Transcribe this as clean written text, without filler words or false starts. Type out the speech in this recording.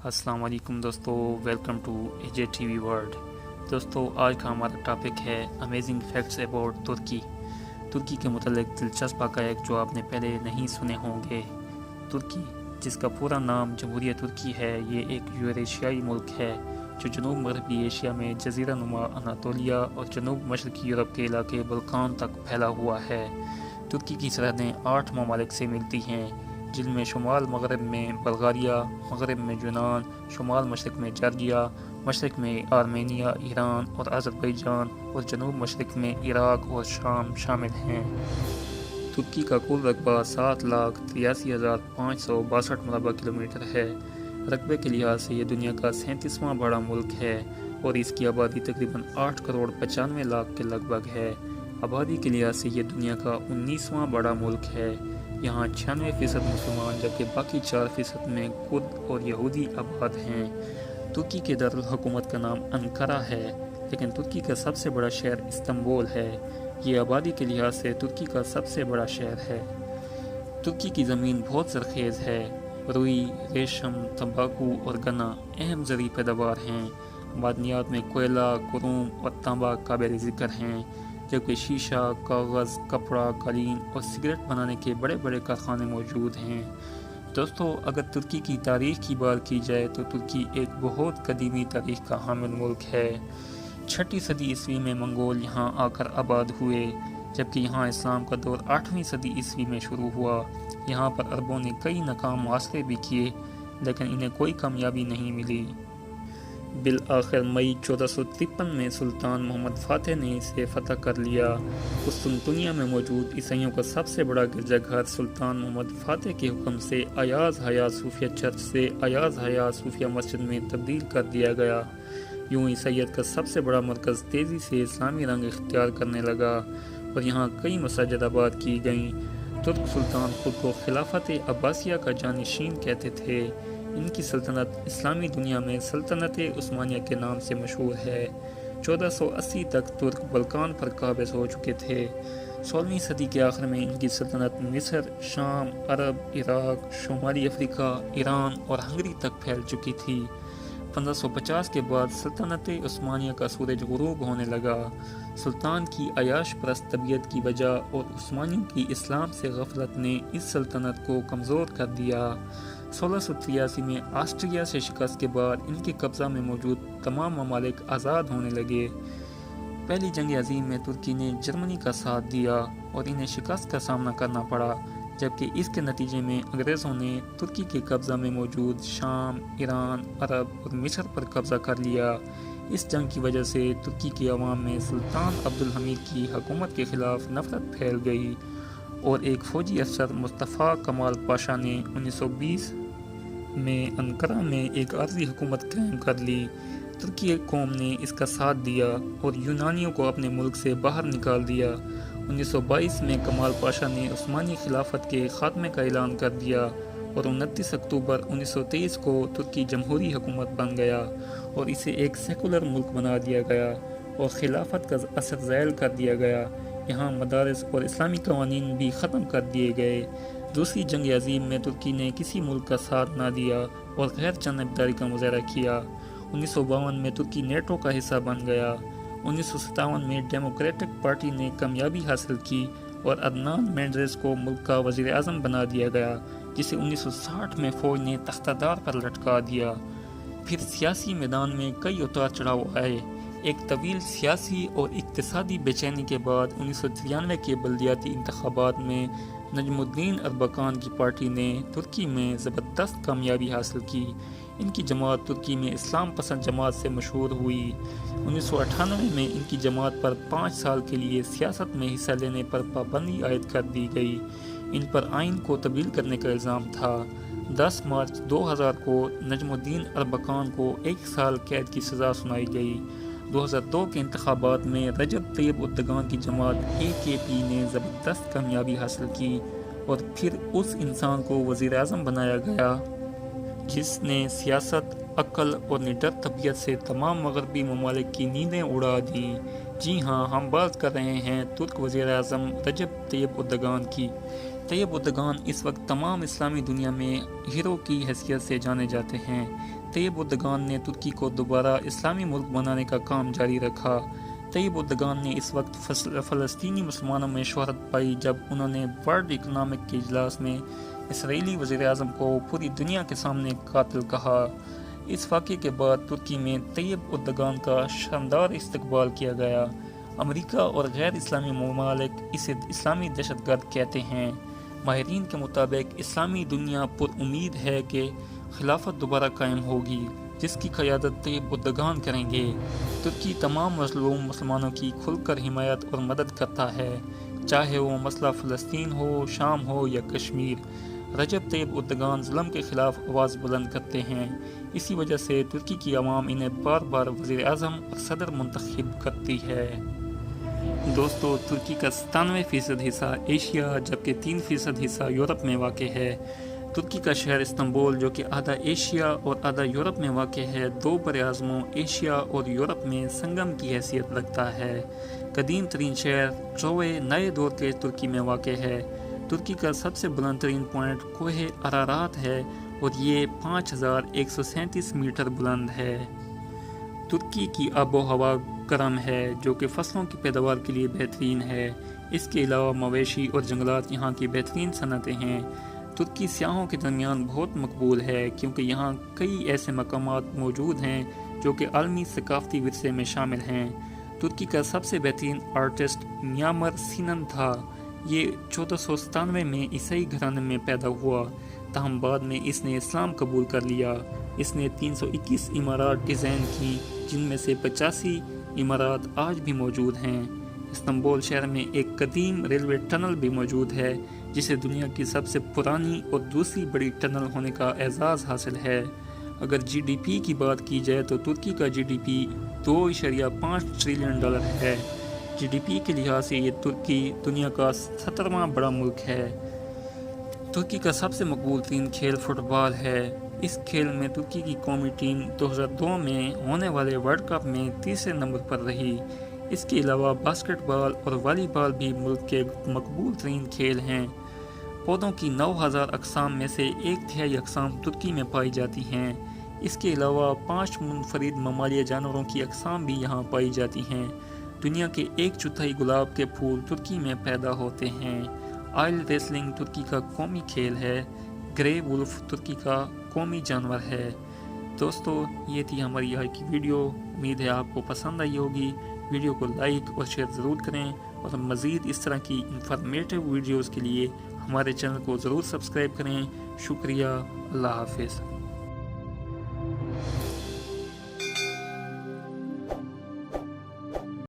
अस्सलाम वालेकुम दोस्तों, welcome to AJ TV world. दोस्तों, आज का हमारा टॉपिक है अमेजिंग फैक्ट्स अबाउट तुर्की। तुर्की के मुतालिक दिलचस्प हक़ाइक़ जो आपने पहले नहीं सुने होंगे। तुर्की, जिसका पूरा नाम जमहूरियत तुर्की है, ये एक यूरेशियाई मुल्क है जो जनूब मगरबी एशिया में जज़ीरा नुमा अनातोलिया और जनूब मशरक़ी यूरोप के इलाके बल्कान तक फैला हुआ है। तुर्की की सरहदें 8 ममालिक से मिलती हैं, जिनमें शुमाल मगरब में बल्गारिया, मगरब में यूनान, शुमाल मशरक़ में जॉर्जिया, मशरक़ में आर्मेनिया, ईरान और अज़रबैजान और जनूब मशरक़ में इराक़ और शाम शामिल हैं। तुर्की का कुल रकबा 7,83,562 मरबा किलोमीटर है। रकबे के लिहाज से ये दुनिया का 37वां बड़ा मुल्क है और इसकी आबादी तकरीबन 8 करोड़ 95 लाख के लगभग है। आबादी के लिहाज से ये दुनिया का 19वां बड़ा मुल्क है। यहाँ 96% मुसलमान जबकि बाकी 4% में कुर्द और यहूदी आबाद हैं। तुर्की के दारुल हुकूमत का नाम अंकारा है, लेकिन तुर्की का सबसे बड़ा शहर इस्तांबुल है। ये आबादी के लिहाज से तुर्की का सबसे बड़ा शहर है। तुर्की की ज़मीन बहुत ज़रख़ेज़ है। रुई, रेशम, तंबाकू और गन्ना अहम ज़रूरी पैदावार हैं। मादनियात में कोयला, क्रोम और तांबा काबिल ज़िक्र हैं, जबकि शीशा, कागज़, कपड़ा, कालीन और सिगरेट बनाने के बड़े बड़े कारखाने मौजूद हैं। दोस्तों, अगर तुर्की की तारीख़ की बात की जाए तो तुर्की एक बहुत कदीमी तारीख़ का हामिल मुल्क है। 6वीं सदी ईस्वी में मंगोल यहाँ आकर आबाद हुए, जबकि यहाँ इस्लाम का दौर 8वीं सदी ईस्वी में शुरू हुआ। यहाँ पर अरबों ने कई नाकाम मुहासरे भी किए, लेकिन इन्हें कोई कामयाबी नहीं मिली। बिल आखिर मई 1453 में सुल्तान मोहम्मद फ़ातेह ने इसे फ़तह कर लिया। कुस्तुनतुनिया में मौजूद ईसाइयों का सबसे बड़ा गिरजाघर सुल्तान मोहम्मद फ़ातेह के हुक्म से अयाज़ हयात सूफिया चर्च से अयाज़ हयात सूफिया मस्जिद में तब्दील कर दिया गया। यूँ ईसाइयत का सबसे बड़ा मरकज़ तेज़ी से इस्लामी रंग इख्तियार करने लगा और यहाँ कई मसाजिद आबाद की गईं। तुर्क सुल्तान खुद को खिलाफत अब्बासिया का जानिशीन कहते थे। इनकी सल्तनत इस्लामी दुनिया में सल्तनत उस्मानिया के नाम से मशहूर है। 1480 तक तुर्क बल्कान पर काबिज़ हो चुके थे। 16वीं सदी के आखिर में इनकी सल्तनत मिस्र, शाम, अरब, इराक़, शुमाली अफ्रीका, ईरान और हंगरी तक फैल चुकी थी। 1550 के बाद सल्तनत उस्मानिया का सूरज गुरूब होने लगा। सुल्तान की अयाश परस्त तबीयत की वजह और उस्मानियों की इस्लाम से गफलत ने इस सल्तनत को कमज़ोर कर दिया। 1683 में ऑस्ट्रिया से शिकस्त के बाद इनके कब्ज़ा में मौजूद तमाम ममालिक आज़ाद होने लगे। पहली जंग अज़ीम में तुर्की ने जर्मनी का साथ दिया और इन्हें शिकस्त का सामना करना पड़ा, जबकि इसके नतीजे में अंग्रेज़ों ने तुर्की के कब्ज़ा में मौजूद शाम, ईरान, अरब और मिस्र पर कब्ज़ा कर लिया। इस जंग की वजह से तुर्की की अवाम में सुल्तान अब्दुल हमीद की हुकूमत के ख़िलाफ़ नफ़रत फैल गई और एक फ़ौजी अफसर मुस्तफ़ा कमाल पाशा ने 1920 में अंकारा में एक आर्ज़ी हुकूमत कायम कर ली। तुर्की कौम ने इसका साथ दिया और यूनानियों को अपने मुल्क से बाहर निकाल दिया। 1922 में कमाल पाशा ने उस्मानी खिलाफत के ख़ात्मे का ऐलान कर दिया और 29 अक्टूबर 1923 को तुर्की जमहूरी हुकूमत बन गया और इसे एक सेकुलर मुल्क बना दिया गया और खिलाफत का असर ज़ैल कर दिया गया। यहाँ मदारस और इस्लामी कवानीन भी ख़त्म कर दिए गए। दूसरी जंग अज़ीम में तुर्की ने किसी मुल्क का साथ ना दिया और गैर जानबदारी का मुज़ाहरा किया। 1952 में तुर्की नेटो का हिस्सा बन गया। 1957 में डेमोक्रेटिक पार्टी ने कामयाबी हासिल की और अदनान मेंडेस को मुल्क का वज़ीर आज़म बना दिया गया, जिसे 1960 में फ़ौज ने तख्तादार पर लटका दिया। फिर सियासी मैदान में कई उतार चढ़ाव आए। एक तवील सियासी और इक़्तिसादी बेचैनी के बाद 1993 के बल्दियाती इंतख़ाबात में नजमुद्दीन अरबकान की पार्टी ने तुर्की में ज़बरदस्त कामयाबी हासिल की। इनकी जमात तुर्की में इस्लाम पसंद जमात से मशहूर हुई। 1998 में इनकी जमात पर 5 साल के लिए सियासत में हिस्सा लेने पर पाबंदी आयद कर दी गई। इन पर आइन को तब्दील करने का इल्ज़ाम था। 10 मार्च 2000 को नजमुद्दीन अरबकान को 1 साल कैद की सज़ा सुनाई गई। 2002 के इंतखाबात में रजब तैयब उर्दगान की जमात AKP ने ज़बरदस्त कामयाबी हासिल की और फिर उस इंसान को वज़ीर आज़म बनाया गया जिसने सियासत, अक्ल और निडर तबीयत से तमाम मगरबी ममालिक की नींदें उड़ा दी। जी हाँ, हम बात कर रहे हैं तुर्क वज़ीर आज़म रजब तैयब उर्दगान की। तैयब उर्दगान इस वक्त तमाम इस्लामी दुनिया में हीरो की हैसियत से जाने जाते हैं। طیب اردگان نے ترکی کو دوبارہ اسلامی ملک بنانے کا کام جاری رکھا۔ طیب اردگان نے اس وقت فلسطینی مسلمانوں میں شہرت پائی جب انہوں نے ورلڈ اکنامک کے اجلاس میں اسرائیلی وزیر اعظم کو پوری دنیا کے سامنے قاتل کہا۔ اس واقعے کے بعد ترکی میں طیب اردگان کا شاندار استقبال کیا گیا۔ امریکہ اور غیر اسلامی ممالک اسے اسلامی دہشت گرد کہتے ہیں۔ ماہرین کے مطابق اسلامی دنیا پر امید ہے کہ خلافت دوبارہ قائم ہوگی جس کی قیادت طیب اردگان کریں گے۔ ترکی تمام مظلوم مسلمانوں کی کھل کر حمایت اور مدد کرتا ہے، چاہے وہ مسئلہ فلسطین ہو، شام ہو یا کشمیر۔ رجب طیب اردگان ظلم کے خلاف آواز بلند کرتے ہیں، اسی وجہ سے ترکی کی عوام انہیں بار بار وزیر اعظم اور صدر منتخب کرتی ہے۔ دوستو، ترکی کا 97% حصہ ایشیا جبکہ 3% حصہ یورپ میں واقع ہے۔ ترکی کا شہر استنبول جو کہ آدھا ایشیا اور آدھا یورپ میں واقع ہے، دو براعظموں ایشیا اور یورپ میں سنگم کی حیثیت رکھتا ہے۔ قدیم ترین شہر ٹروے نئے دور کے ترکی میں واقع ہے۔ ترکی کا سب سے بلند ترین پوائنٹ کوہ ارارات ہے اور یہ 5137 میٹر بلند ہے۔ ترکی کی آب و ہوا گرم ہے جو کہ فصلوں کی پیداوار کے لیے بہترین ہے۔ اس کے علاوہ مویشی اور جنگلات یہاں کی بہترین صنعتیں ہیں۔ ترکی سیاحوں کے درمیان بہت مقبول ہے کیونکہ یہاں کئی ایسے مقامات موجود ہیں جو کہ عالمی ثقافتی ورثے میں شامل ہیں۔ ترکی کا سب سے بہترین آرٹسٹ میامر سینن تھا۔ یہ 1497 میں عیسائی گھرانے میں پیدا ہوا، تاہم بعد میں اس نے اسلام قبول کر لیا۔ اس نے 321 عمارات ڈیزائن کی جن میں سے 85 عمارات آج بھی موجود ہیں۔ استنبول شہر میں ایک قدیم ریلوے ٹنل بھی موجود ہے جسے دنیا کی سب سے پرانی اور دوسری بڑی ٹنل ہونے کا اعزاز حاصل ہے۔ اگر جی ڈی پی کی بات کی جائے تو ترکی کا جی ڈی پی $2.5 ٹریلین ہے۔ جی ڈی پی کے لحاظ سے یہ ترکی دنیا کا 17واں بڑا ملک ہے۔ ترکی کا سب سے مقبول ترین کھیل فٹ بال ہے۔ اس کھیل میں ترکی کی قومی ٹیم 2002 میں ہونے والے ورلڈ کپ میں تیسرے نمبر پر رہی۔ اس کے علاوہ باسکٹ بال اور والی بال بھی ملک کے مقبول ترین کھیل ہیں۔ پودوں کی 9000 اقسام میں سے 1/3 اقسام ترکی میں پائی جاتی ہیں۔ اس کے علاوہ 5 منفرد ممالیہ جانوروں کی اقسام بھی یہاں پائی جاتی ہیں۔ دنیا کے 1/4 گلاب کے پھول ترکی میں پیدا ہوتے ہیں۔ آئل ریسلنگ ترکی کا قومی کھیل ہے۔ گرے وولف ترکی کا قومی جانور ہے۔ دوستو، یہ تھی ہماری آج کی ویڈیو۔ امید ہے آپ کو پسند آئی ہوگی۔ ویڈیو کو لائک اور شیئر ضرور کریں اور مزید اس طرح کی انفارمیٹیو ویڈیوز کے لیے ہمارے چینل کو ضرور سبسکرائب کریں۔ شکریہ۔ اللہ حافظ۔